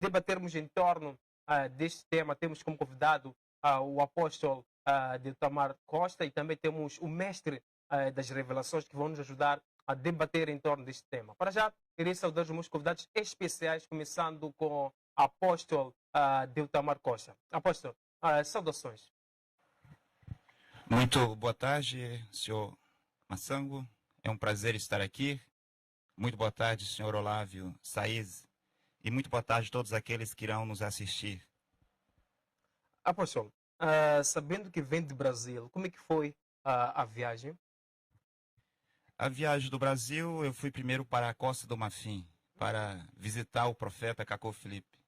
debatermos em torno deste tema. Temos como convidado o apóstolo Diltamar Costa e também temos o mestre das revelações que vão nos ajudar a debater em torno deste tema. Para já, irei saudar os meus convidados especiais, começando com o apóstolo Diltamar Costa. Apóstolo, saudações. Muito boa tarde, senhor Massango. É um prazer estar aqui. Muito boa tarde, senhor Olávio Saiz. E muito boa tarde a todos aqueles que irão nos assistir. Apóstolo, sabendo que vem do Brasil, como é que foi a viagem? A viagem do Brasil, eu fui primeiro para a Costa do Marfim, para visitar o profeta Cacô Filipe.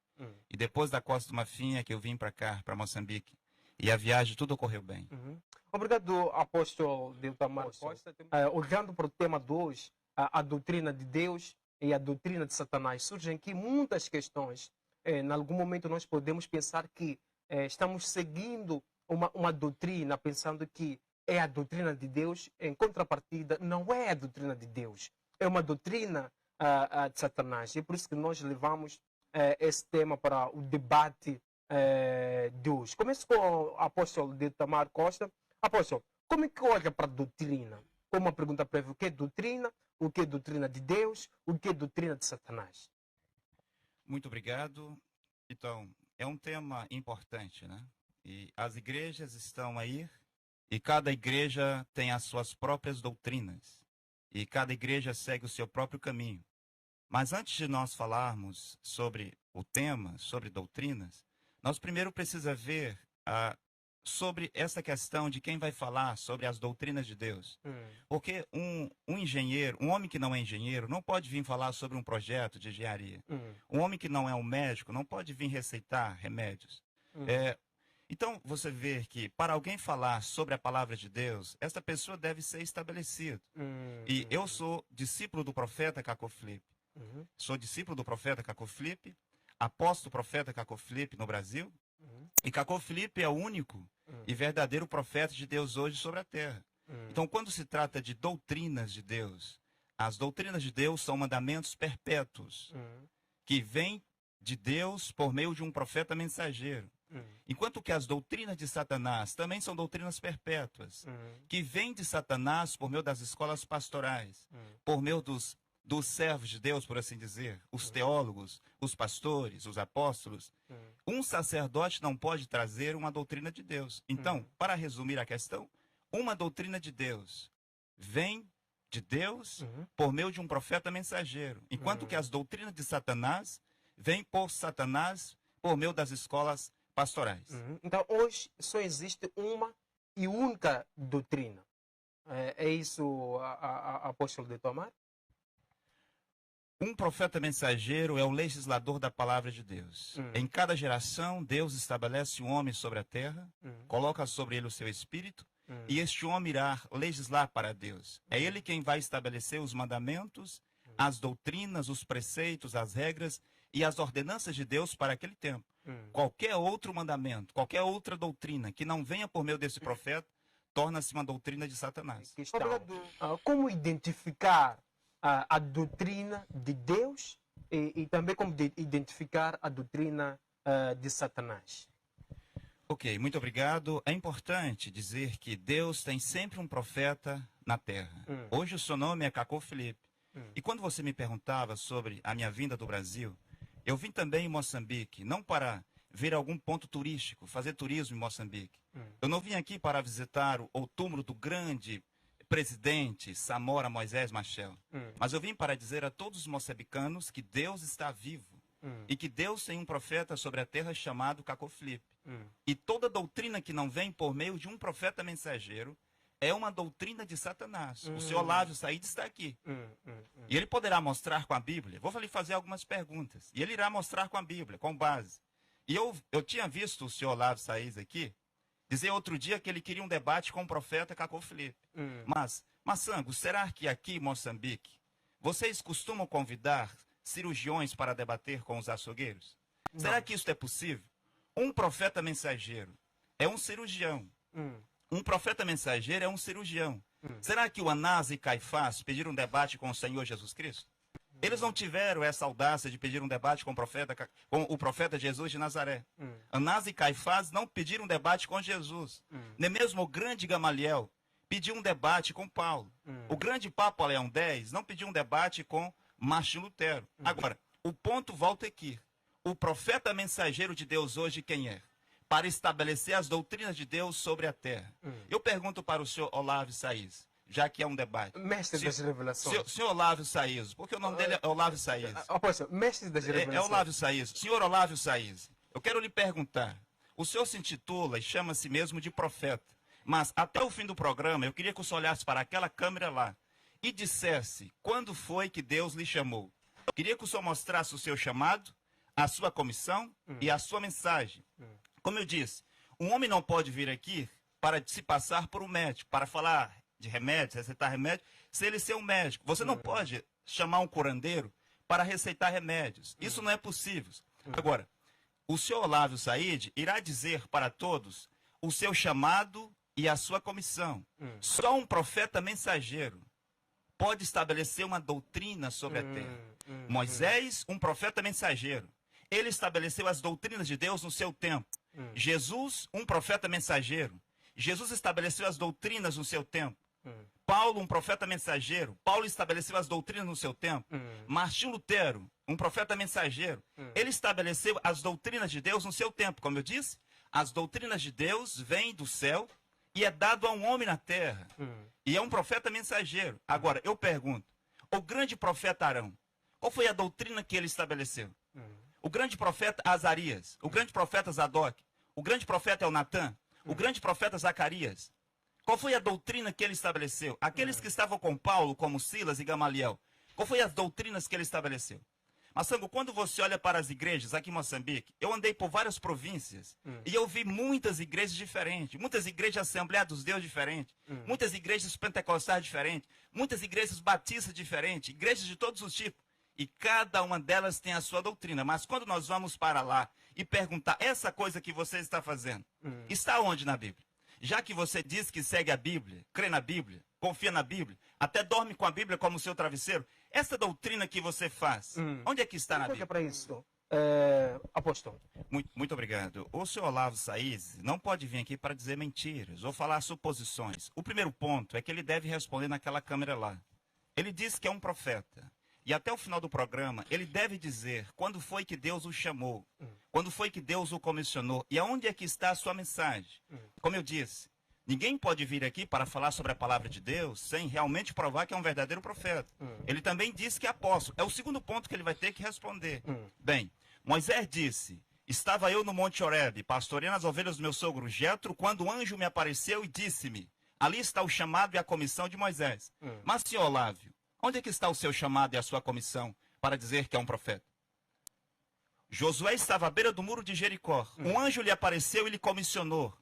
E depois da Costa do Marfim é que eu vim para cá, para Moçambique. E a viagem, tudo ocorreu bem. Obrigado, apóstolo Diltamar Costa. Olhando para o tema de hoje, a doutrina de Deus e a doutrina de Satanás, surgem aqui muitas questões. Em algum momento nós podemos pensar que estamos seguindo uma doutrina, pensando que é a doutrina de Deus, em contrapartida, não é a doutrina de Deus. É uma doutrina de Satanás. E é por isso que nós levamos esse tema para o debate de hoje. Começo com o apóstolo Diltamar Costa. Apóstolo, como é que olha para a doutrina? Como uma pergunta prévia, o que é doutrina? O que é doutrina de Deus? O que é doutrina de Satanás? Muito obrigado. Então, é um tema importante, né? E as igrejas estão aí, e cada igreja tem as suas próprias doutrinas. E cada igreja segue o seu próprio caminho. Mas antes de nós falarmos sobre o tema, sobre doutrinas, nós primeiro precisamos ver sobre essa questão de quem vai falar sobre as doutrinas de Deus. Porque um engenheiro, um homem que não é engenheiro, não pode vir falar sobre um projeto de engenharia. Um homem que não é um médico não pode vir receitar remédios. Então, você vê que para alguém falar sobre a palavra de Deus, essa pessoa deve ser estabelecida. E eu sou discípulo do profeta Cacô Filipe. Sou discípulo do profeta Cacô Filipe, apóstolo profeta Cacô Filipe no Brasil. E Cacô Filipe é o único e verdadeiro profeta de Deus hoje sobre a terra. Então, quando se trata de doutrinas de Deus, as doutrinas de Deus são mandamentos perpétuos que vêm de Deus por meio de um profeta mensageiro. Enquanto que as doutrinas de Satanás também são doutrinas perpétuas, que vêm de Satanás por meio das escolas pastorais, por meio dos servos de Deus, por assim dizer, os teólogos, os pastores, os apóstolos. Um sacerdote não pode trazer uma doutrina de Deus. Então, para resumir a questão, uma doutrina de Deus vem de Deus por meio de um profeta mensageiro, enquanto que as doutrinas de Satanás vêm por Satanás por meio das escolas pastorais. Então, hoje só existe uma e única doutrina. É isso, apóstolo Diltamar? Um profeta mensageiro é o legislador da palavra de Deus. Em cada geração, Deus estabelece um homem sobre a terra, coloca sobre ele o seu espírito, e este homem irá legislar para Deus. É ele quem vai estabelecer os mandamentos, as doutrinas, os preceitos, as regras e as ordenanças de Deus para aquele tempo. Qualquer outro mandamento, qualquer outra doutrina que não venha por meio desse profeta, torna-se uma doutrina de Satanás. Como identificar a doutrina de Deus e também como identificar a doutrina de Satanás? Ok, muito obrigado. É importante dizer que Deus tem sempre um profeta na terra. Hoje o seu nome é Cacô Filipe. E quando você me perguntava sobre a minha vinda do Brasil, eu vim também em Moçambique, não para ver algum ponto turístico, fazer turismo em Moçambique. Eu não vim aqui para visitar o túmulo do grande presidente Samora Moisés Machel. Mas eu vim para dizer a todos os moçambicanos que Deus está vivo e que Deus tem um profeta sobre a terra chamado Cacô Filipe. E toda doutrina que não vem por meio de um profeta mensageiro é uma doutrina de Satanás. O senhor Olávio Said está aqui. E ele poderá mostrar com a Bíblia. Vou lhe fazer algumas perguntas. E ele irá mostrar com a Bíblia, com base. E eu tinha visto o senhor Olávio Said aqui dizer outro dia que ele queria um debate com o profeta Cacô Filipe. Mas, Massango, será que aqui em Moçambique vocês costumam convidar cirurgiões para debater com os açougueiros? Não. Será que isso é possível? Um profeta mensageiro é um cirurgião. Um profeta mensageiro é um cirurgião. Será que o Anás e Caifás pediram um debate com o Senhor Jesus Cristo? Eles não tiveram essa audácia de pedir um debate com o profeta Jesus de Nazaré. Anás e Caifás não pediram um debate com Jesus. Nem mesmo o grande Gamaliel pediu um debate com Paulo. O grande Papa Leão X não pediu um debate com Martinho Lutero. Agora, o ponto volta aqui. O profeta mensageiro de Deus hoje quem é? Para estabelecer as doutrinas de Deus sobre a terra. Eu pergunto para o senhor Olavo Saís, já que é um debate. Mestre das revelações. Senhor Olavo Saís, porque o nome dele é Olavo Saís. Apóstolo, mestre das revelações. É Olavo Saís. Senhor Olavo Saís, eu quero lhe perguntar. O senhor se intitula e chama-se mesmo de profeta. Mas até o fim do programa, eu queria que o senhor olhasse para aquela câmera lá e dissesse quando foi que Deus lhe chamou. Eu queria que o senhor mostrasse o seu chamado, a sua comissão e a sua mensagem. Como eu disse, um homem não pode vir aqui para se passar por um médico, para falar de remédios, receitar remédio, se ele ser um médico. Você não pode chamar um curandeiro para receitar remédios. Isso não é possível. Agora, o senhor Olavo Said irá dizer para todos o seu chamado e a sua comissão. Só um profeta mensageiro pode estabelecer uma doutrina sobre a terra. Moisés, um profeta mensageiro. Ele estabeleceu as doutrinas de Deus no seu tempo. Jesus, um profeta mensageiro. Jesus estabeleceu as doutrinas no seu tempo. Paulo, um profeta mensageiro. Paulo estabeleceu as doutrinas no seu tempo. Martinho Lutero, um profeta mensageiro. Ele estabeleceu as doutrinas de Deus no seu tempo. Como eu disse, as doutrinas de Deus vêm do céu e é dado a um homem na terra. E é um profeta mensageiro. Agora, eu pergunto, o grande profeta Arão, qual foi a doutrina que ele estabeleceu? O grande profeta Azarias, o grande profeta Zadok, o grande profeta Elnatã, o grande profeta Zacarias. Qual foi a doutrina que ele estabeleceu? Aqueles que estavam com Paulo, como Silas e Gamaliel, qual foi as doutrinas que ele estabeleceu? Massango, quando você olha para as igrejas aqui em Moçambique, eu andei por várias províncias e eu vi muitas igrejas diferentes, muitas igrejas de Assembleia dos Deus diferentes, muitas igrejas pentecostais diferentes, muitas igrejas batistas diferentes, igrejas de todos os tipos. E cada uma delas tem a sua doutrina. Mas quando nós vamos para lá e perguntar, essa coisa que você está fazendo, está onde na Bíblia? Já que você diz que segue a Bíblia, crê na Bíblia, confia na Bíblia, até dorme com a Bíblia como seu travesseiro, essa doutrina que você faz, onde é que está na Bíblia? Para isso, apóstolo. Muito obrigado. O senhor Olavo Saís não pode vir aqui para dizer mentiras ou falar suposições. O primeiro ponto é que ele deve responder naquela câmera lá. Ele diz que é um profeta. E até o final do programa, ele deve dizer quando foi que Deus o chamou, quando foi que Deus o comissionou e aonde é que está a sua mensagem. Como eu disse, ninguém pode vir aqui para falar sobre a palavra de Deus sem realmente provar que é um verdadeiro profeta. Ele também disse que é apóstolo. É o segundo ponto que ele vai ter que responder. Bem, Moisés disse, estava eu no Monte Horebe, pastoreando as ovelhas do meu sogro Jetro, quando o anjo me apareceu e disse-me, ali está o chamado e a comissão de Moisés. Mas, senhor Olávio, onde é que está o seu chamado e a sua comissão para dizer que é um profeta? Josué estava à beira do muro de Jericó. Um anjo lhe apareceu e lhe comissionou.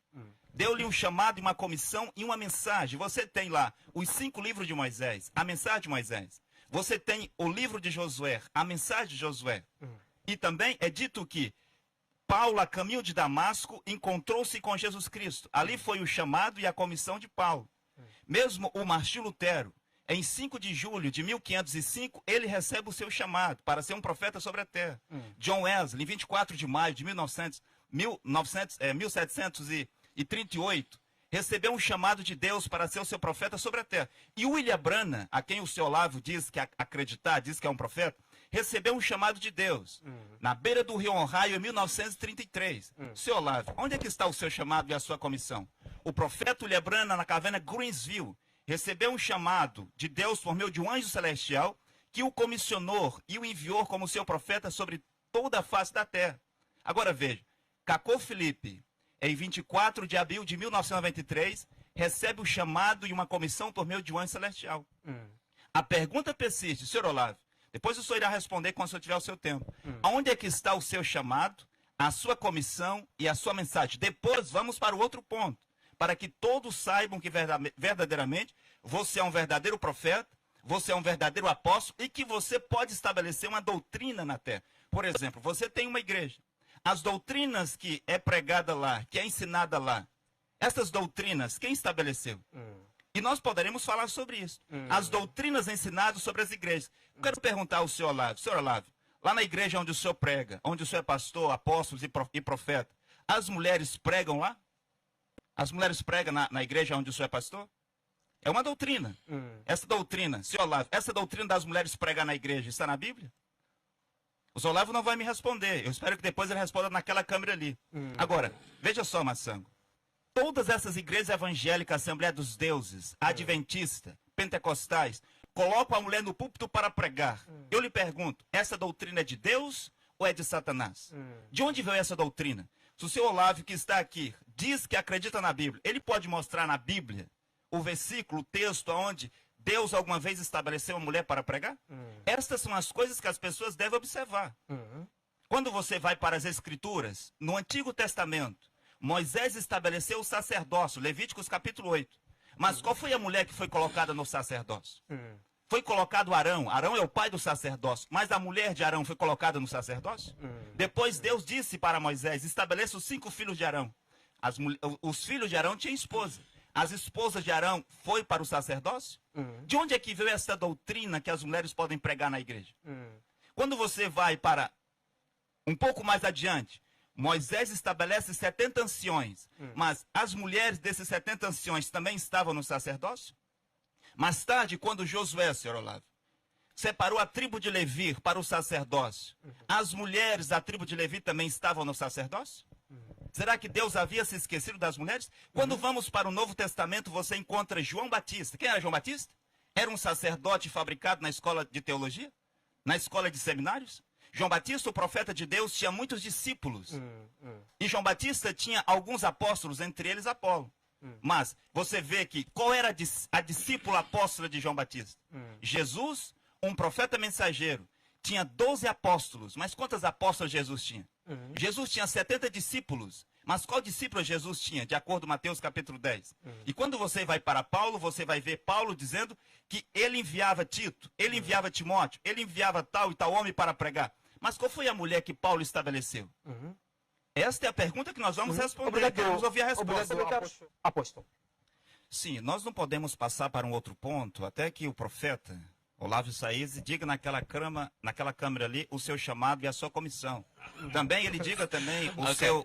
Deu-lhe um chamado e uma comissão e uma mensagem. Você tem lá os 5 livros de Moisés, a mensagem de Moisés. Você tem o livro de Josué, a mensagem de Josué. E também é dito que Paulo, a caminho de Damasco, encontrou-se com Jesus Cristo. Ali foi o chamado e a comissão de Paulo. Mesmo o Martinho Lutero, em 5 de julho de 1505, ele recebe o seu chamado para ser um profeta sobre a terra. John Wesley, em 24 de maio de 1738, recebeu um chamado de Deus para ser o seu profeta sobre a terra. E William Branham, a quem o seu Olavo diz que acreditar, diz que é um profeta, recebeu um chamado de Deus, na beira do rio Ohio, em 1933. Seu Olavo, onde é que está o seu chamado e a sua comissão? O profeta William Branham, na caverna Greensville, recebeu um chamado de Deus por meio de um anjo celestial que o comissionou e o enviou como seu profeta sobre toda a face da terra. Agora veja, Cacô Felipe, em 24 de abril de 1993, recebe o chamado e uma comissão por meio de um anjo celestial. A pergunta persiste, senhor Olavo, depois o senhor irá responder quando o senhor tiver o seu tempo. Aonde é que está o seu chamado, a sua comissão e a sua mensagem? Depois vamos para o outro ponto, para que todos saibam que verdadeiramente você é um verdadeiro profeta, você é um verdadeiro apóstolo e que você pode estabelecer uma doutrina na terra. Por exemplo, você tem uma igreja. As doutrinas que é pregada lá, que é ensinada lá, essas doutrinas, quem estabeleceu? E nós poderemos falar sobre isso. As doutrinas ensinadas sobre as igrejas. Eu quero perguntar ao senhor Olávio, lá na igreja onde o senhor prega, onde o senhor é pastor, apóstolo e profeta, as mulheres pregam lá? As mulheres pregam na igreja onde o senhor é pastor? É uma doutrina. Essa doutrina, senhor Olávio, essa doutrina das mulheres pregar na igreja, está na Bíblia? O senhor Olávio não vai me responder. Eu espero que depois ele responda naquela câmera ali. Agora, veja só, Massango. Todas essas igrejas evangélicas, Assembleia dos Deuses, Adventista, Pentecostais, colocam a mulher no púlpito para pregar. Eu lhe pergunto, essa doutrina é de Deus ou é de Satanás? De onde veio essa doutrina? Se o senhor Olávio, que está aqui, diz que acredita na Bíblia, ele pode mostrar na Bíblia o versículo, o texto, onde Deus alguma vez estabeleceu uma mulher para pregar? Estas são as coisas que as pessoas devem observar. Quando você vai para as Escrituras, no Antigo Testamento, Moisés estabeleceu o sacerdócio, Levíticos capítulo 8. Mas qual foi a mulher que foi colocada no sacerdócio? Foi colocado Arão. Arão é o pai do sacerdócio. Mas a mulher de Arão foi colocada no sacerdócio? Depois Deus disse para Moisés, estabeleça os 5 filhos de Arão. Os filhos de Arão tinham esposa. As esposas de Arão foi para o sacerdócio? De onde é que veio essa doutrina que as mulheres podem pregar na igreja? Quando você vai para um pouco mais adiante, Moisés estabelece 70 anciões, mas as mulheres desses 70 anciões também estavam no sacerdócio? Mais tarde, quando Josué, senhor Olávio, separou a tribo de Levi para o sacerdócio, as mulheres da tribo de Levi também estavam no sacerdócio? Será que Deus havia se esquecido das mulheres? Quando vamos para o Novo Testamento, você encontra João Batista. Quem era João Batista? Era um sacerdote fabricado na escola de teologia? Na escola de seminários? João Batista, o profeta de Deus, tinha muitos discípulos. E João Batista tinha alguns apóstolos, entre eles Apolo. Mas você vê que qual era a discípula apóstola de João Batista? Jesus, um profeta mensageiro, tinha 12 apóstolos. Mas quantos apóstolos Jesus tinha? Jesus tinha 70 discípulos. Mas qual discípulo Jesus tinha? De acordo com Mateus capítulo 10. E quando você vai para Paulo, você vai ver Paulo dizendo que ele enviava Tito, ele enviava Timóteo, ele enviava tal e tal homem para pregar. Mas qual foi a mulher que Paulo estabeleceu? Esta é a pergunta que nós vamos responder. Queremos ouvir a resposta. Apóstolo. Sim, nós não podemos passar para um outro ponto até que o profeta Olávio Saíz diga naquela câmera ali o seu chamado e a sua comissão. Também ele diga também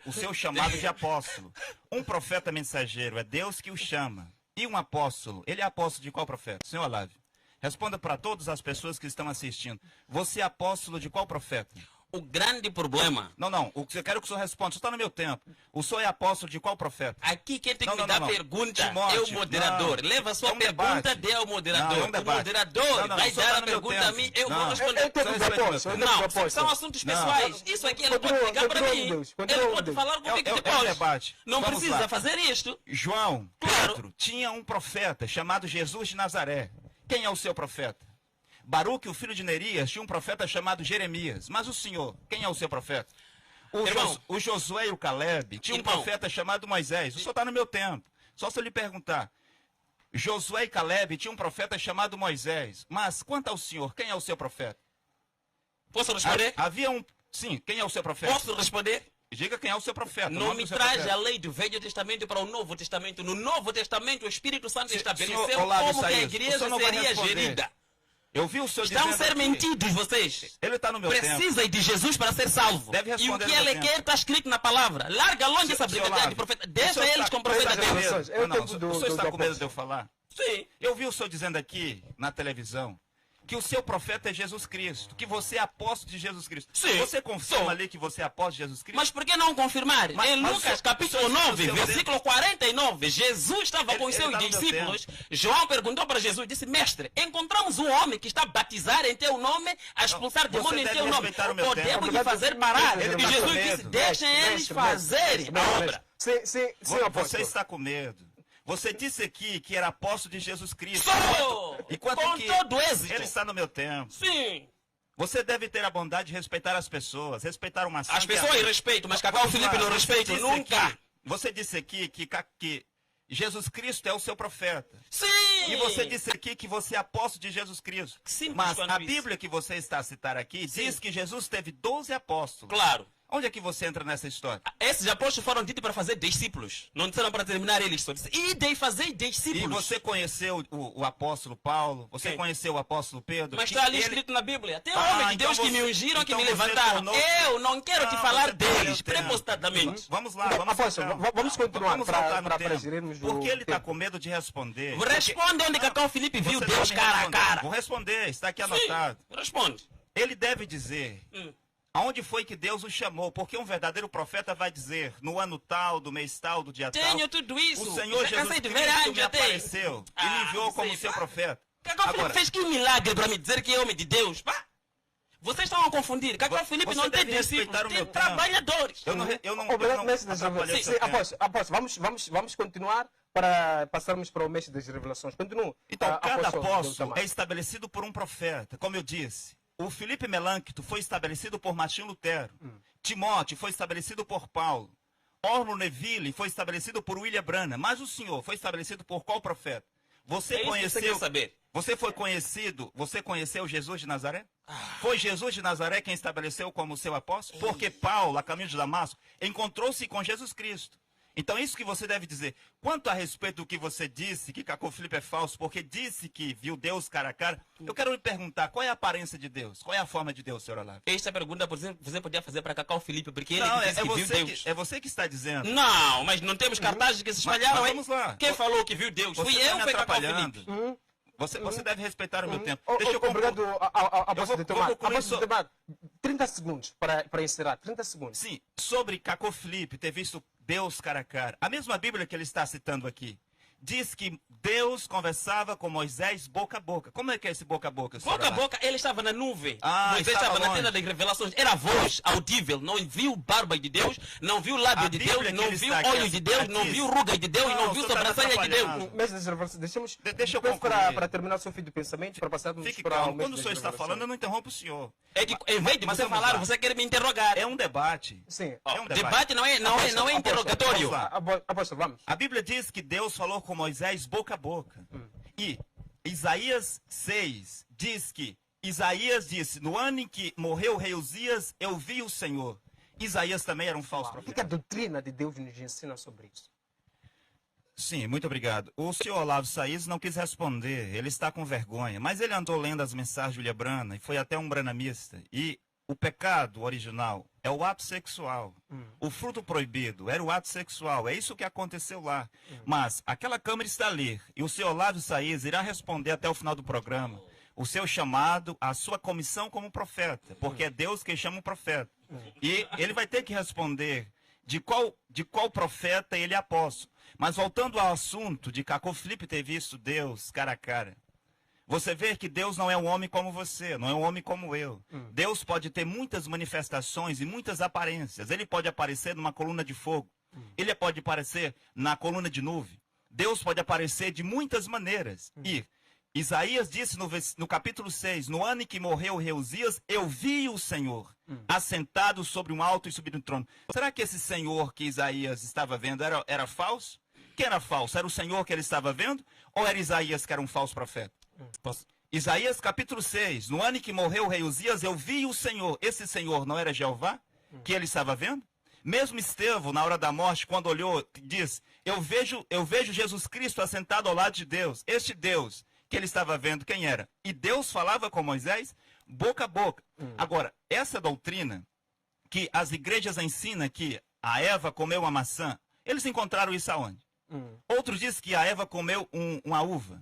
o seu chamado de apóstolo. Um profeta mensageiro é Deus que o chama. E um apóstolo, ele é apóstolo de qual profeta? Senhor Olávio, responda para todas as pessoas que estão assistindo. Você é apóstolo de qual profeta? O grande problema... Não. Eu quero que o senhor responda. Só está no meu tempo. O senhor é apóstolo de qual profeta? Aqui quem tem que me dar pergunta Timóteo, é o moderador. Leva a sua pergunta, dê ao moderador. O moderador vai dar a pergunta a mim, eu vou responder. Não, são assuntos pessoais. Isso aqui ele pode ligar para mim. Ele pode falar comigo depois. Não precisa fazer isto. João, Pedro, tinha um profeta chamado Jesus de Nazaré. Quem é o seu profeta? Baruque, o filho de Nerias, tinha um profeta chamado Jeremias. Mas o senhor, quem é o seu profeta? O Josué e o Caleb tinham um profeta chamado Moisés. O senhor está no meu tempo. Só se eu lhe perguntar. Josué e Caleb tinham um profeta chamado Moisés. Mas quanto ao senhor, quem é o seu profeta? Posso responder? Havia um... Sim, quem é o seu profeta? Posso responder? Diga quem é o seu profeta. Não me traz a lei do Velho Testamento para o Novo Testamento. No Novo Testamento, o Espírito Santo estabeleceu como que a igreja seria gerida. Eu vi o senhor Estão a ser mentidos vocês. Ele está no meu tempo. Precisa de Jesus para ser salvo. Deve responder. E o que ele quer está escrito na palavra. Larga longe essa brincadeira de profeta. Deixa eles com o profeta Deus. O senhor está com medo de eu falar? Sim. Eu vi o senhor dizendo aqui na televisão que o seu profeta é Jesus Cristo, que você é apóstolo de Jesus Cristo. Sim. Você confirma ali que você é apóstolo de Jesus Cristo? Mas por que não confirmar? Em Lucas capítulo 9, versículo 49, Jesus estava com os seus discípulos. João perguntou para Jesus, disse, mestre, encontramos um homem que está a batizar em teu nome, a expulsar demônios em teu nome. Podemos lhe fazer parar? E Jesus disse, deixem eles fazerem a obra. Você está com medo. Você disse aqui que era apóstolo de Jesus Cristo. Com todo êxito. Ele está no meu tempo. Sim. Você deve ter a bondade de respeitar as pessoas, respeitar uma As pessoas eu respeito, mas Cacau Felipe não respeito nunca. Você disse aqui que Jesus Cristo é o seu profeta. Sim. E você disse aqui que você é apóstolo de Jesus Cristo. Simples. Mas a Bíblia que você está a citar aqui diz que Jesus teve 12 apóstolos. Claro. Onde é que você entra nessa história? Esses apóstolos foram ditos para fazer discípulos. Não disseram para terminar eles só. E fazer discípulos. E você conheceu o apóstolo Paulo? Você conheceu o apóstolo Pedro? Mas está ali escrito na Bíblia. Tem homens de Deus que me ungiram, que me levantaram. Eu não quero te falar deles, prepostatamente. Vamos lá, vamos continuar para gerirmos o Porque ele está com medo de responder. Responde onde Cacau Felipe viu Deus cara a cara. Vou responder, está aqui anotado. Sim, responde. Ele deve dizer aonde foi que Deus o chamou, porque um verdadeiro profeta vai dizer, no ano tal, do mês tal, do dia tal. Tenho tudo isso. O Senhor Jesus Cristo me apareceu e me enviou como seu profeta. Cacau Felipe fez que milagre para me dizer que é homem de Deus. Vocês estão a confundir. Cacau Felipe não tem discípulos, tem trabalhadores. Obrigado, mestre das revelações. Apóstolo, vamos continuar para passarmos para o mestre das revelações. Continua. Então, cada apóstolo é estabelecido por um profeta, como eu disse. O Felipe Melancto foi estabelecido por Martinho Lutero. Timóteo foi estabelecido por Paulo. Orlo Neville foi estabelecido por William Branham. Mas o senhor foi estabelecido por qual profeta? Você conheceu? Você foi conhecido? Você conheceu Jesus de Nazaré? Foi Jesus de Nazaré quem estabeleceu como seu apóstolo? Porque Paulo, a caminho de Damasco, encontrou-se com Jesus Cristo. Então, isso que você deve dizer. Quanto a respeito do que você disse, que Cacau Felipe é falso, porque disse que viu Deus cara a cara, eu quero lhe perguntar, qual é a aparência de Deus? Qual é a forma de Deus, senhor Olavo? Esta pergunta você podia fazer para Cacau Felipe, porque ele não, disse que viu Deus. É você que está dizendo. Não, mas não temos cartazes que se espalharam, mas vamos lá. Quem falou que viu Deus? Fui eu ou foi Cacau Felipe? Você deve respeitar o meu tempo. Deixa eu obrigado, apóstolo Demar. 30 segundos para encerrar. 30 segundos. Sim, sobre Cacau Felipe ter visto Deus cara a cara. A mesma Bíblia que ele está citando aqui diz que Deus conversava com Moisés boca a boca. Como é que é esse boca a boca? Boca a boca, ele estava na nuvem. Moisés estava na tenda das revelações. Era voz audível. Não viu barba de Deus, não viu lábio de Deus, não viu olho de Deus, não viu ruga de Deus, não viu sobrancelha de Deus. Mestre, deixa eu concluir. Para terminar o seu fio de pensamento, para passarmos Fique para calmo. Quando o senhor está falando, eu não interrompo o senhor. É que, em vez de você falar, você quer me interrogar. É um debate. Sim. É um debate não é interrogatório. Apóstolo, vamos. A Bíblia diz que Deus falou com Moisés boca a boca. E Isaías 6 diz que Isaías disse, no ano em que morreu o rei Uzias, eu vi o Senhor. Isaías também era um falso profeta. O que a doutrina de Deus nos ensina sobre isso? Sim, muito obrigado. O senhor Olavo Saís não quis responder, ele está com vergonha, mas ele andou lendo as mensagens de William Branham e foi até um branamista. E o pecado original é o ato sexual. O fruto proibido era o ato sexual. É isso que aconteceu lá. Mas aquela câmera está ali e o senhor Olavo Saís irá responder até o final do programa o seu chamado, a sua comissão como profeta, porque é Deus quem chama o profeta. E ele vai ter que responder de qual profeta ele é apóstolo. Mas voltando ao assunto de Cacau Felipe ter visto Deus cara a cara, você vê que Deus não é um homem como você, não é um homem como eu. Deus pode ter muitas manifestações e muitas aparências. Ele pode aparecer numa coluna de fogo. Ele pode aparecer na coluna de nuvem. Deus pode aparecer de muitas maneiras. E Isaías disse no capítulo 6, no ano em que morreu o rei Uzias, eu vi o Senhor assentado sobre um alto e subido no trono. Será que esse Senhor que Isaías estava vendo era falso? Quem era falso? Era o Senhor que ele estava vendo? Ou era Isaías que era um falso profeta? Isaías capítulo 6, no ano em que morreu o rei Uzias, eu vi o Senhor. Esse Senhor não era Jeová que ele estava vendo? Mesmo Estevão, na hora da morte, quando olhou, diz, eu vejo Jesus Cristo assentado ao lado de Deus. Este Deus que ele estava vendo, quem era? E Deus falava com Moisés boca a boca. Agora, essa doutrina que as igrejas ensinam que a Eva comeu a maçã, eles encontraram isso aonde? Outros dizem que a Eva comeu uma uva.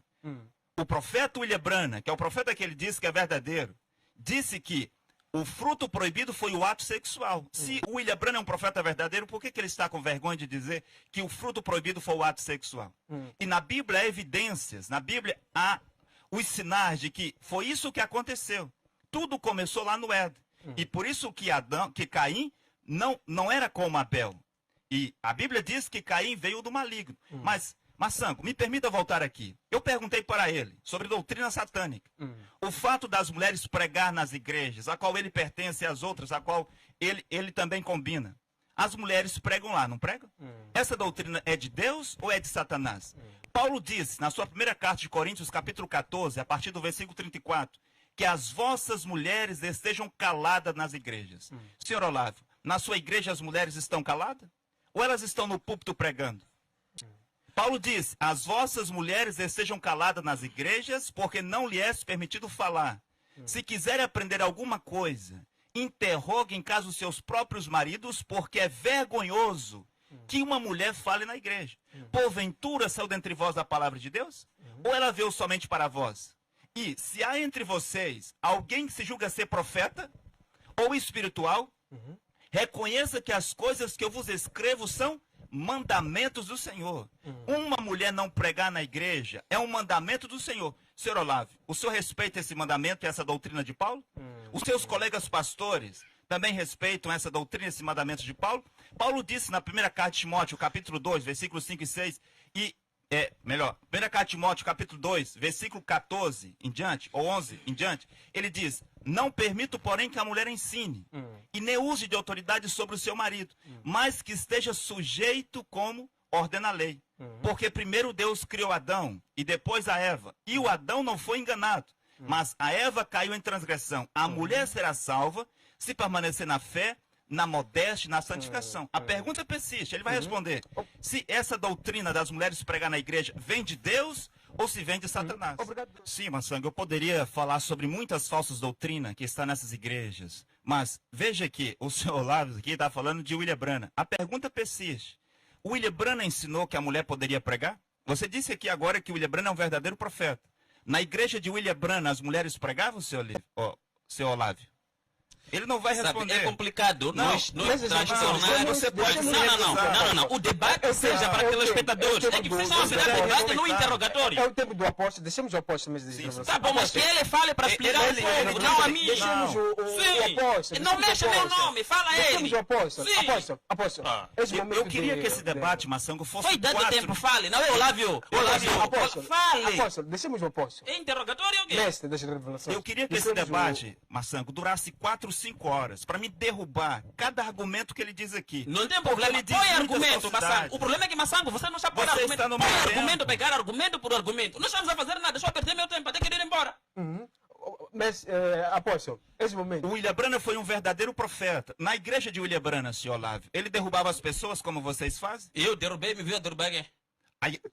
O profeta William Branham, que é o profeta que ele disse que é verdadeiro, disse que o fruto proibido foi o ato sexual. Se o William Branham é um profeta verdadeiro, por que ele está com vergonha de dizer que o fruto proibido foi o ato sexual? E na Bíblia há evidências, na Bíblia há os sinais de que foi isso que aconteceu. Tudo começou lá no Éden. E por isso que Caim não era como Abel. E a Bíblia diz que Caim veio do maligno. Mas Massango, me permita voltar aqui. Eu perguntei para ele sobre doutrina satânica. O fato das mulheres pregar nas igrejas, a qual ele pertence e as outras, a qual ele também combina. As mulheres pregam lá, não pregam? Essa doutrina é de Deus ou é de Satanás? Paulo disse, na sua primeira carta de Coríntios, capítulo 14, a partir do versículo 34, que as vossas mulheres estejam caladas nas igrejas. Senhor Olavo, Na sua igreja as mulheres estão caladas? Ou elas estão no púlpito pregando? Paulo diz, as vossas mulheres estejam caladas nas igrejas, porque não lhe é permitido falar. Se quiserem aprender alguma coisa, interroguem em casa os seus próprios maridos, porque é vergonhoso que uma mulher fale na igreja. Porventura saiu dentre vós a palavra de Deus? Ou ela veio somente para vós? E se há entre vocês alguém que se julga ser profeta ou espiritual, reconheça que as coisas que eu vos escrevo são mandamentos do Senhor. Uma mulher não pregar na igreja é um mandamento do Senhor. Senhor Olávio, o senhor respeita esse mandamento e essa doutrina de Paulo? Os seus colegas pastores também respeitam essa doutrina, esse mandamento de Paulo? Paulo disse na primeira carta de Timóteo, capítulo 2, versículos 5 e 6, primeira carta de Timóteo, capítulo 2, versículo 14 em diante, ou 11 em diante, ele diz, não permito, porém, que a mulher ensine, e nem use de autoridade sobre o seu marido, mas que esteja sujeito como ordena a lei. Porque primeiro Deus criou Adão, e depois a Eva, e o Adão não foi enganado, mas a Eva caiu em transgressão. A mulher será salva se permanecer na fé, na modéstia, na santificação. A pergunta persiste, ele vai responder se essa doutrina das mulheres pregar na igreja vem de Deus ou se vem de Satanás. Sim, Massango, eu poderia falar sobre muitas falsas doutrinas que estão nessas igrejas, mas veja que o senhor Olávio aqui está falando de William Branham. A pergunta persiste. O William Branham ensinou que a mulher poderia pregar? Você disse aqui agora que o William Branham é um verdadeiro profeta. Na igreja de William Branham, as mulheres pregavam, senhor Olávio? Ele não vai responder. Sabe, é complicado. Nós transformamos. Você pode não. O debate seja para aqueles espectadores. É que precisamos fazer debate no interrogatório. É o tempo do apóstolo. Deixemos o apóstolo mesmo dizer. Tá bom, mas que ele fale para explicar o povo, não a mim. Deixemos o apóstolo. Não mexa meu nome, fala ele. Deixemos o apóstolo. Apóstolo. Eu queria que esse debate, Massango, fosse foi dado tempo, fale. Não é Olávio. Apóstolo, fale. Apóstolo, deixemos o apóstolo. É interrogatório ou quê? Mestre, deixa a revelação. Eu queria que esse debate, Massango, durasse 4 ou 5 horas, para me derrubar cada argumento que ele diz aqui. Não tem problema, põe argumento, Massango. O problema é que, Massango, você não está por argumento. Põe argumento, pegar argumento por argumento. Não estamos a fazer nada, só perder meu tempo, até querer ir embora. Mas, apóstolo, esse momento... O William Branham foi um verdadeiro profeta. Na igreja de William Branham, senhor Olávio, ele derrubava as pessoas como vocês fazem? Eu derrubei, me viu derrubar quem?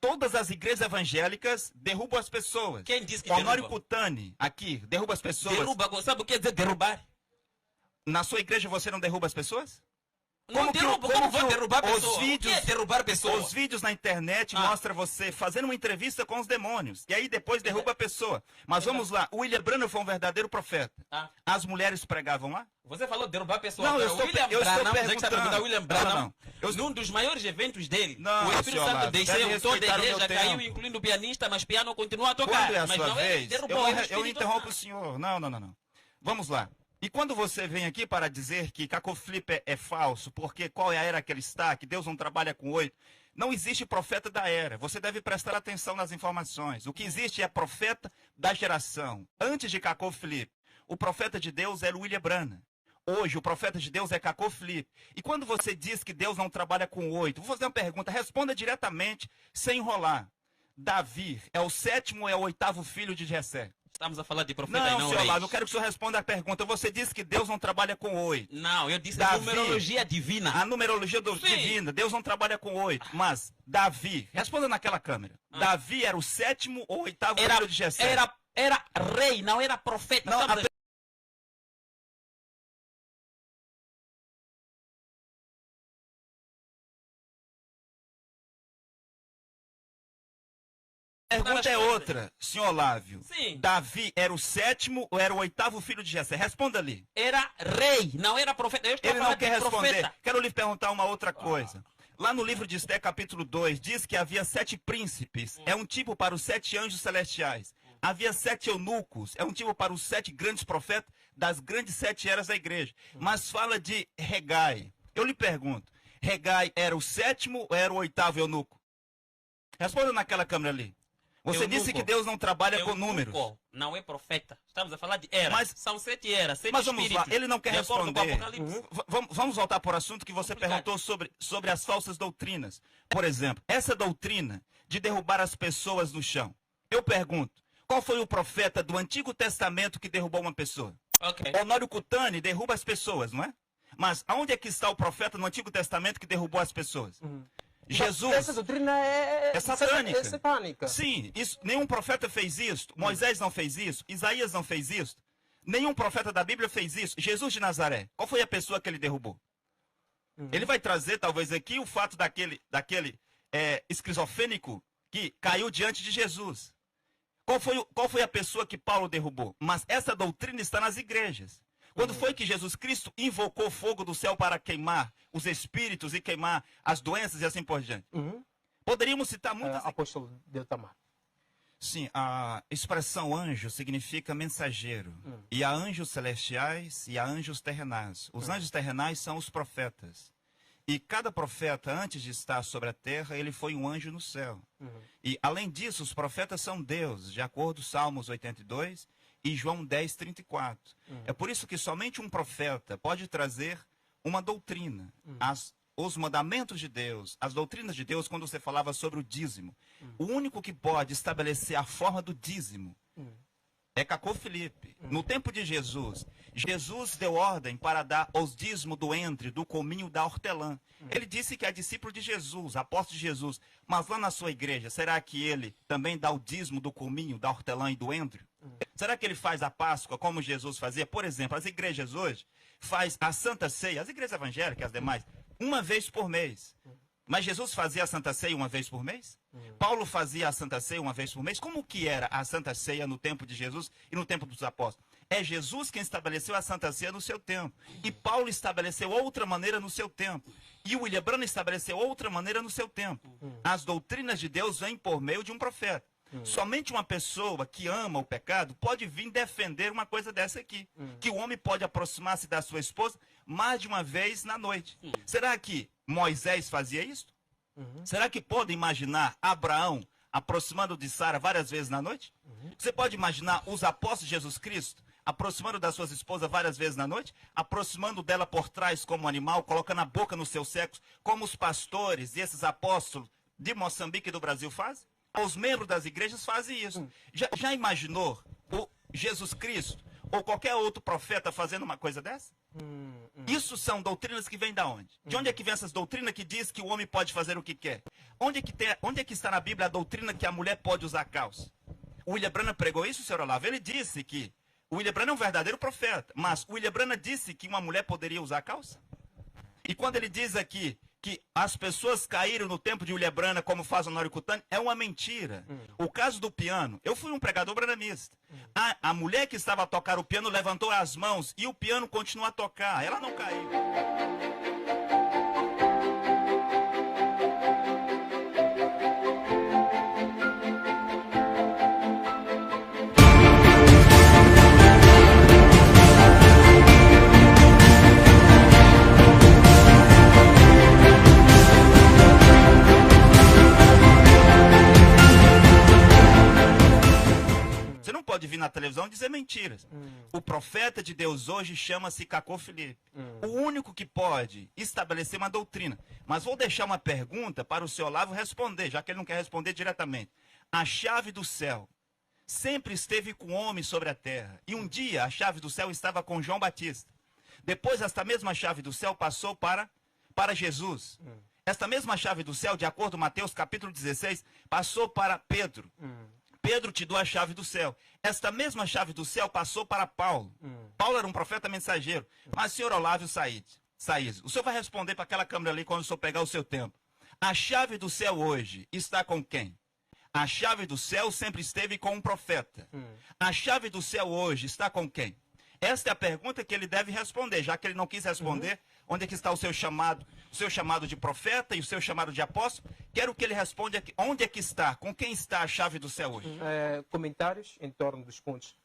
Todas as igrejas evangélicas derrubam as pessoas. Quem disse que derruba? O Honório Cutani, aqui, derruba as pessoas. Derruba, sabe o que quer dizer derrubar? Na sua igreja você não derruba as pessoas? Como vou derrubar pessoas? O que é derrubar pessoas? Os vídeos na internet mostram você fazendo uma entrevista com os demônios. E aí depois derruba a pessoa. Mas vamos lá, o William Branham foi um verdadeiro profeta. As mulheres pregavam lá? Você falou derrubar pessoas. Não, eu estou perguntando. William Branham, num dos maiores eventos dele, não, o Espírito Santo desceu, toda a igreja caiu, incluindo o pianista, mas o piano continua a tocar. Quando é a mas sua não vez, derrubou, eu interrompo o senhor. Não. Vamos lá. E quando você vem aqui para dizer que Caco Flip é falso, porque qual é a era que ele está, que Deus não trabalha com 8, não existe profeta da era. Você deve prestar atenção nas informações. O que existe é profeta da geração. Antes de Caco Flip, o profeta de Deus era William Branham. Hoje, o profeta de Deus é Caco Flip. E quando você diz que Deus não trabalha com 8, vou fazer uma pergunta, responda diretamente, sem enrolar. Davi é o 7º ou é o 8º filho de Jessé? Estamos a falar de profeta e não senhor Olávio, eu quero que o senhor responda a pergunta. Você disse que Deus não trabalha com 8. Não, eu disse a numerologia divina. A numerologia divina. Deus não trabalha com 8. Mas Davi, responda naquela câmera. Davi era o 7º ou 8º filho de Jessé? Era rei, não era profeta. Não, a pergunta é outra, senhor Olávio. Sim. Davi era o 7º ou era o 8º filho de Jessé? Responda ali. Era rei, não era profeta. Ele não quer responder. Profeta. Quero lhe perguntar uma outra coisa. Lá no livro de Esté, capítulo 2, diz que havia 7 príncipes. É um tipo para os 7 anjos celestiais. Havia 7 eunucos. É um tipo para os 7 grandes profetas das grandes 7 eras da igreja. Mas fala de Regai. Eu lhe pergunto, Regai era o 7º ou era o 8º eunuco? Responda naquela câmera ali. Você disse que Deus não trabalha com números. Não é profeta. Estamos a falar de era. Mas são 7 eras, 7 mas vamos lá, ele não quer responder. Vamos voltar para o assunto que você perguntou sobre as falsas doutrinas. Por exemplo, essa doutrina de derrubar as pessoas no chão. Eu pergunto, qual foi o profeta do Antigo Testamento que derrubou uma pessoa? Honório Cutani derruba as pessoas, não é? Mas aonde é que está o profeta no Antigo Testamento que derrubou as pessoas? Jesus. Essa doutrina é satânica. É satânica. Sim, nenhum profeta fez isso. Moisés não fez isso. Isaías não fez isso. Nenhum profeta da Bíblia fez isso. Jesus de Nazaré, qual foi a pessoa que ele derrubou? Ele vai trazer, talvez, aqui o fato daquele esquizofrênico que caiu diante de Jesus. Qual foi a pessoa que Paulo derrubou? Mas essa doutrina está nas igrejas. Quando foi que Jesus Cristo invocou fogo do céu para queimar os espíritos e queimar as doenças e assim por diante? Poderíamos citar muitas... Apóstolo Deltamar. Sim, a expressão anjo significa mensageiro. E há anjos celestiais e há anjos terrenais. Os anjos terrenais são os profetas. E cada profeta, antes de estar sobre a terra, ele foi um anjo no céu. E, além disso, os profetas são deuses, de acordo com Salmos 82 e João 10, 34. É por isso que somente um profeta pode trazer uma doutrina. Os mandamentos de Deus, as doutrinas de Deus, quando você falava sobre o dízimo. O único que pode estabelecer a forma do dízimo é Cacô Filipe. No tempo de Jesus, Jesus deu ordem para dar os dízimos do entre, do cominho, da hortelã. Ele disse que é discípulo de Jesus, apóstolo de Jesus. Mas lá na sua igreja, será que ele também dá o dízimo do cominho, da hortelã e do entre? Será que ele faz a Páscoa como Jesus fazia? Por exemplo, as igrejas hoje faz a Santa Ceia, as igrejas evangélicas, as demais, uma vez por mês. Mas Jesus fazia a Santa Ceia uma vez por mês? Paulo fazia a Santa Ceia uma vez por mês? Como que era a Santa Ceia no tempo de Jesus e no tempo dos apóstolos? É Jesus quem estabeleceu a Santa Ceia no seu tempo. E Paulo estabeleceu outra maneira no seu tempo. E o William Branham estabeleceu outra maneira no seu tempo. As doutrinas de Deus vêm por meio de um profeta. Somente uma pessoa que ama o pecado pode vir defender uma coisa dessa aqui. Que o homem pode aproximar-se da sua esposa mais de uma vez na noite. Será que Moisés fazia isso? Será que pode imaginar Abraão aproximando de Sara várias vezes na noite? Você pode imaginar os apóstolos de Jesus Cristo aproximando das suas esposas várias vezes na noite? Aproximando dela por trás como animal, colocando a boca no seu sexo, como os pastores e esses apóstolos de Moçambique e do Brasil fazem? Os membros das igrejas fazem isso. Já imaginou o Jesus Cristo ou qualquer outro profeta fazendo uma coisa dessa? Isso são doutrinas que vêm da onde? De onde é que vem essas doutrinas que diz que o homem pode fazer o que quer? Onde é que está na Bíblia a doutrina que a mulher pode usar calça? O William Branham pregou isso, senhor Olavo? Ele disse que o William Branham é um verdadeiro profeta, mas o William Branham disse que uma mulher poderia usar calça? E quando ele diz aqui que as pessoas caíram no tempo de William Branham, como faz o Nório Cutani, é uma mentira. O caso do piano, eu fui um pregador branhamista. A mulher que estava a tocar o piano levantou as mãos e o piano continuou a tocar, ela não caiu. Pode vir na televisão dizer mentiras. O profeta de Deus hoje chama-se Cacô Filipe. O único que pode estabelecer uma doutrina. Mas vou deixar uma pergunta para o senhor Olavo responder, já que ele não quer responder diretamente. A chave do céu sempre esteve com o homem sobre a terra. E um dia a chave do céu estava com João Batista. Depois esta mesma chave do céu passou para Jesus. Esta mesma chave do céu, de acordo com Mateus capítulo 16, passou para Pedro. Pedro te deu a chave do céu. Esta mesma chave do céu passou para Paulo. Paulo era um profeta mensageiro. Mas, senhor Olavo Said, o senhor vai responder para aquela câmera ali quando o senhor pegar o seu tempo. A chave do céu hoje está com quem? A chave do céu sempre esteve com um profeta. A chave do céu hoje está com quem? Esta é a pergunta que ele deve responder, já que ele não quis responder. Onde é que está o seu chamado de profeta e o seu chamado de apóstolo? Quero que ele responda aqui. Onde é que está? Com quem está a chave do céu hoje? Comentários em torno dos pontos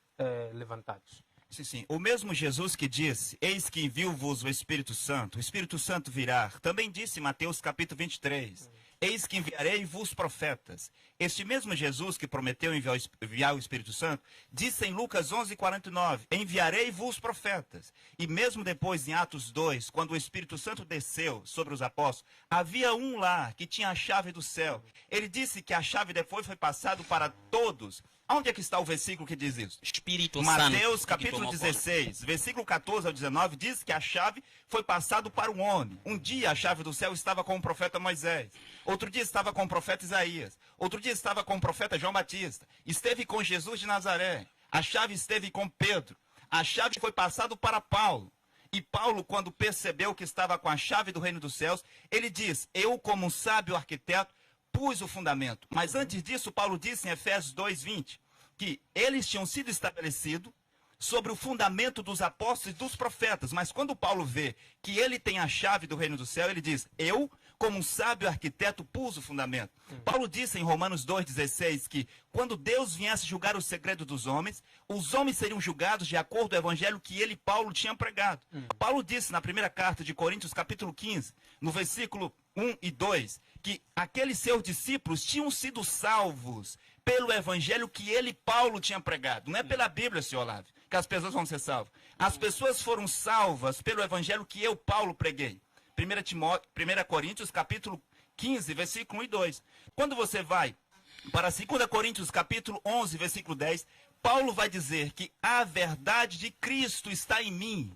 levantados. Sim. O mesmo Jesus que disse, eis que envio-vos o Espírito Santo virá. Também disse em Mateus capítulo 23, eis que enviarei-vos profetas. Este mesmo Jesus que prometeu enviar o Espírito Santo, disse em Lucas 11:49, enviarei-vos profetas. E mesmo depois em Atos 2, quando o Espírito Santo desceu sobre os apóstolos, havia um lá que tinha a chave do céu. Ele disse que a chave depois foi passada para todos Onde é que está o versículo que diz isso? Espírito Santo. Mateus capítulo 16, versículo 14 ao 19, diz que a chave foi passada para um homem. Um dia a chave do céu estava com o profeta Moisés. Outro dia estava com o profeta Isaías. Outro dia estava com o profeta João Batista. Esteve com Jesus de Nazaré. A chave esteve com Pedro. A chave foi passada para Paulo. E Paulo, quando percebeu que estava com a chave do reino dos céus, ele diz: eu, como um sábio arquiteto, pus o fundamento. Mas antes disso, Paulo disse em Efésios 2:20 que eles tinham sido estabelecidos sobre o fundamento dos apóstolos e dos profetas. Mas quando Paulo vê que ele tem a chave do reino do céu, ele diz: eu, como um sábio arquiteto, pus o fundamento. Paulo disse em Romanos 2:16 que quando Deus viesse julgar o segredo dos homens, os homens seriam julgados de acordo com o evangelho que ele, Paulo, tinha pregado. Paulo disse na primeira carta de Coríntios, capítulo 15, no versículo 1 e 2, que aqueles seus discípulos tinham sido salvos pelo evangelho que ele, Paulo, tinha pregado. Não é pela Bíblia, senhor Olavo, que as pessoas vão ser salvas. As pessoas foram salvas pelo evangelho que eu, Paulo, preguei. 1 Coríntios, capítulo 15, versículo 1 e 2. Quando você vai para 2 Coríntios, capítulo 11, versículo 10, Paulo vai dizer que a verdade de Cristo está em mim.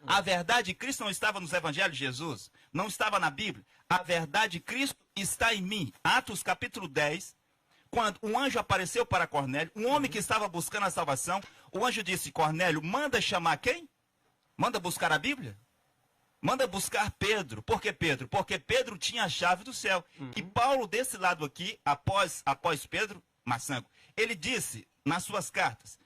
A verdade de Cristo não estava nos evangelhos de Jesus, não estava na Bíblia. A verdade de Cristo está em mim. Atos, capítulo 10, quando um anjo apareceu para Cornélio, um homem que estava buscando a salvação, o anjo disse: Cornélio, manda chamar quem? Manda buscar a Bíblia? Manda buscar Pedro. Por que Pedro? Porque Pedro tinha a chave do céu. E Paulo, desse lado aqui, após Pedro, Massango, ele disse nas suas cartas,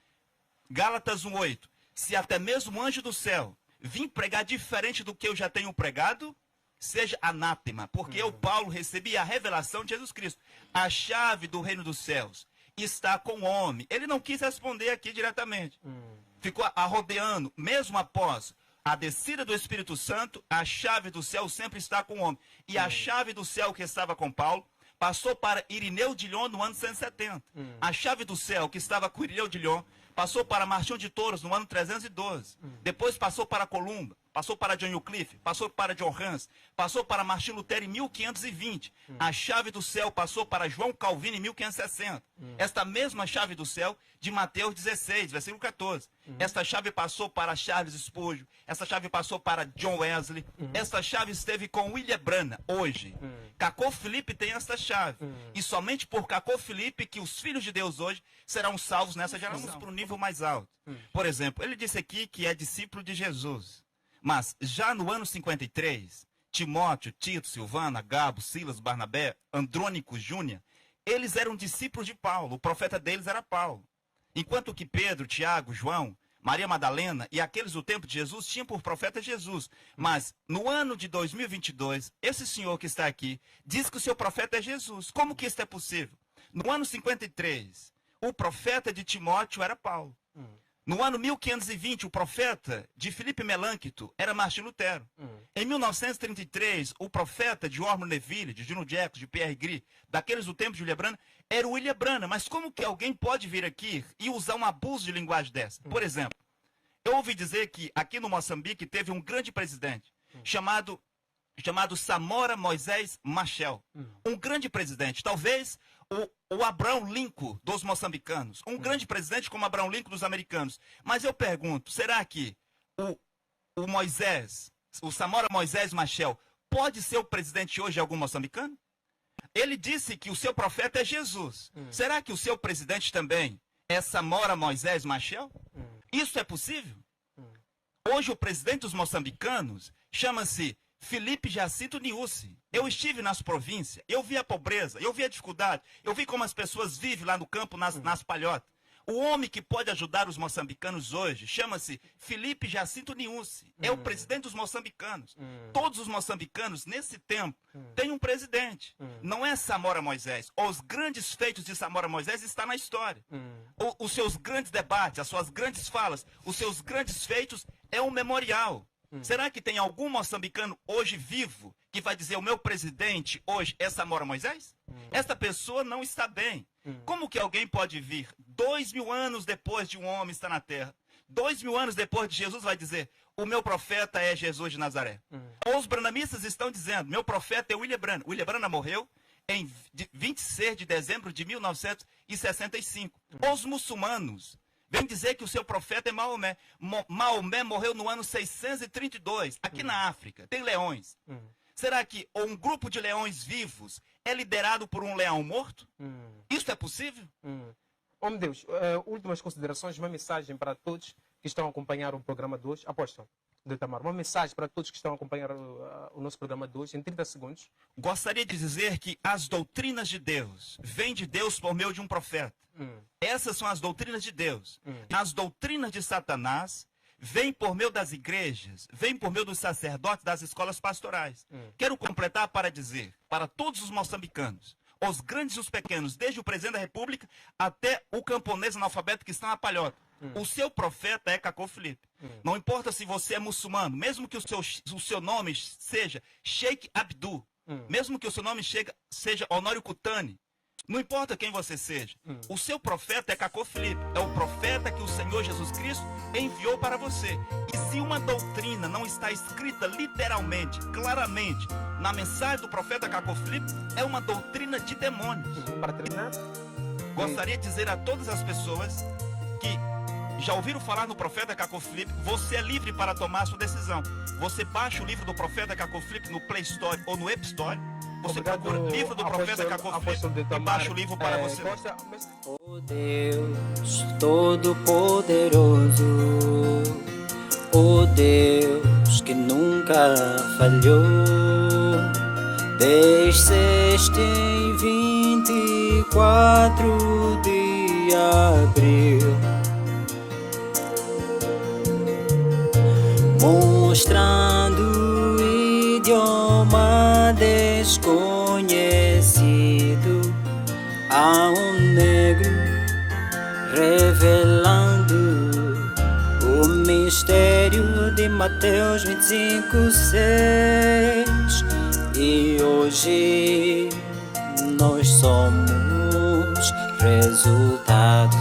Gálatas 1:8, se até mesmo o anjo do céu vir pregar diferente do que eu já tenho pregado, seja anátema, porque eu, Paulo, recebi a revelação de Jesus Cristo. A chave do reino dos céus está com o homem. Ele não quis responder aqui diretamente. Ficou arrodeando, mesmo após a descida do Espírito Santo, a chave do céu sempre está com o homem. E a chave do céu que estava com Paulo passou para Irineu de Lyon no ano 170. A chave do céu que estava com Irineu de Lyon passou para Martinho de Touros no ano 312. Depois passou para Columba, passou para John Wycliffe, passou para John Hus, passou para Martim Lutero em 1520. A chave do céu passou para João Calvino em 1560. Esta mesma chave do céu de Mateus 16, versículo 14. Esta chave passou para Charles Spurgeon, essa chave passou para John Wesley, essa chave esteve com William Branham hoje. Cacô Filipe tem esta chave. E somente por Cacô Filipe que os filhos de Deus hoje serão salvos nessa geração. Vamos para o nível mais alto. Por exemplo, ele disse aqui que é discípulo de Jesus. Mas já no ano 53, Timóteo, Tito, Silvana, Gabo, Silas, Barnabé, Andrônico Júnior, eles eram discípulos de Paulo. O profeta deles era Paulo. Enquanto que Pedro, Tiago, João, Maria Madalena e aqueles do tempo de Jesus tinham por profeta Jesus. Mas no ano de 2022, esse senhor que está aqui diz que o seu profeta é Jesus. Como que isso é possível? No ano 53, o profeta de Timóteo era Paulo. No ano 1520, o profeta de Filipe Melâncto era Martim Lutero. Em 1933, o profeta de Ormond Neville, de Juno Jacques, de Pierre Gris, daqueles do tempo de William Branham, era o William Branham. Mas como que alguém pode vir aqui e usar um abuso de linguagem dessa? Por exemplo, eu ouvi dizer que aqui no Moçambique teve um grande presidente chamado Samora Moisés Machel. Um grande presidente, talvez o Abraham Lincoln dos moçambicanos, um grande presidente como Abraham Lincoln dos americanos. Mas eu pergunto, será que o Moisés, o Samora Moisés Machel, pode ser o presidente hoje de algum moçambicano? Ele disse que o seu profeta é Jesus. Será que o seu presidente também é Samora Moisés Machel? Isso é possível? Hoje o presidente dos moçambicanos chama-se Felipe Jacinto Niusi. Eu estive nas províncias, eu vi a pobreza, eu vi a dificuldade, eu vi como as pessoas vivem lá no campo, nas palhotas. O homem que pode ajudar os moçambicanos hoje chama-se Felipe Jacinto Niusi. É o presidente dos moçambicanos. Todos os moçambicanos, nesse tempo, têm um presidente. Não é Samora Moisés. Os grandes feitos de Samora Moisés estão na história. Os seus grandes debates, as suas grandes falas, os seus grandes feitos é um memorial. Será que tem algum moçambicano hoje vivo que vai dizer o meu presidente hoje é Samora Moisés? Esta pessoa não está bem. Como que alguém pode vir 2000 anos depois de um homem estar na terra, 2000 anos depois de Jesus vai dizer o meu profeta é Jesus de Nazaré? Os branhamistas estão dizendo meu profeta é William Branham. William Branham morreu em 26 de dezembro de 1965. Os muçulmanos vêm dizer que o seu profeta é Maomé. Maomé morreu no ano 632, aqui na África. Tem leões. Será que um grupo de leões vivos é liderado por um leão morto? Isso é possível? Homem de Deus, últimas considerações, uma mensagem para todos que estão a acompanhar o programa de hoje. Apóstolo Detamar, uma mensagem para todos que estão a acompanhar o nosso programa de hoje, em 30 segundos. Gostaria de dizer que as doutrinas de Deus vêm de Deus por meio de um profeta. Essas são as doutrinas de Deus. As doutrinas de Satanás vêm por meio das igrejas, vêm por meio dos sacerdotes das escolas pastorais. Quero completar para dizer, para todos os moçambicanos, os grandes e os pequenos, desde o presidente da República até o camponês analfabeto que está na palhota. O seu profeta é Cacô Filipe. Não importa se você é muçulmano, mesmo que o seu nome seja Sheikh Abdu, mesmo que o seu nome seja Honório Kutani, não importa quem você seja, o seu profeta é Cacô Filipe, é o profeta que o Senhor Jesus Cristo enviou para você. E se uma doutrina não está escrita literalmente, claramente, na mensagem do profeta Cacô Filipe, é uma doutrina de demônios. Para terminar, gostaria de dizer a todas as pessoas que já ouviram falar no profeta Cacô Filipe, você é livre para tomar a sua decisão. Você baixa o livro do profeta Cacô Filipe no Play Store ou no App Store. Você procura o livro do profeta Cacô Filipe e baixa o livro para você. Oh Deus Todo-Poderoso, oh Deus que nunca falhou, desceste em 24 de abril, mostrando idioma desconhecido a um negro, revelando o mistério de Mateus 25:6. E hoje nós somos resultado